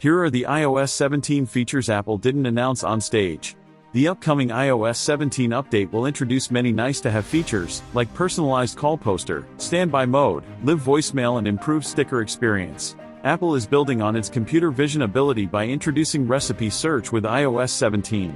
Here are the iOS 17 features Apple didn't announce on stage. The upcoming iOS 17 update will introduce many nice-to-have features, like personalized call poster, standby mode, live voicemail and improved sticker experience. Apple is building on its computer vision ability by introducing recipe search with iOS 17.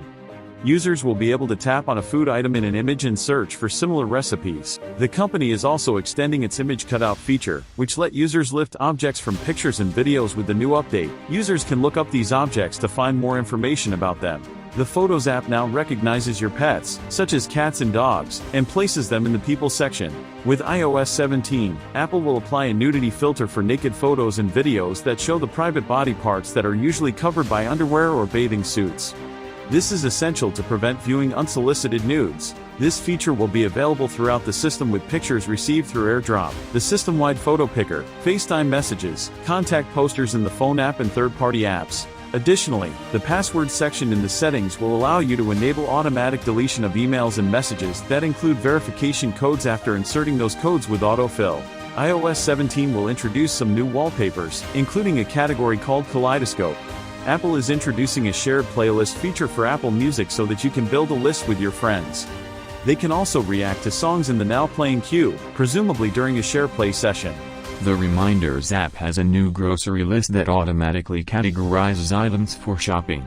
Users will be able to tap on a food item in an image and search for similar recipes. The company is also extending its image cutout feature, which let users lift objects from pictures and videos. With the new update, users can look up these objects to find more information about them. The Photos app now recognizes your pets, such as cats and dogs, and places them in the People section. With iOS 17, Apple will apply a nudity filter for naked photos and videos that show the private body parts that are usually covered by underwear or bathing suits. This is essential to prevent viewing unsolicited nudes. This feature will be available throughout the system with pictures received through AirDrop, the system-wide photo picker, FaceTime messages, contact posters in the phone app and third-party apps. Additionally, the password section in the settings will allow you to enable automatic deletion of emails and messages that include verification codes after inserting those codes with autofill. iOS 17 will introduce some new wallpapers, including a category called Kaleidoscope. Apple is introducing a shared playlist feature for Apple Music so that you can build a list with your friends. They can also react to songs in the now playing queue, presumably during a share play session. The Reminders app has a new grocery list that automatically categorizes items for shopping.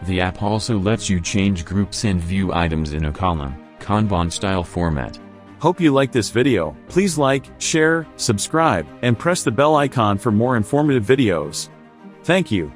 The app also lets you change groups and view items in a column, Kanban-style format. Hope you like this video. Please like, share, subscribe, and press the bell icon for more informative videos. Thank you.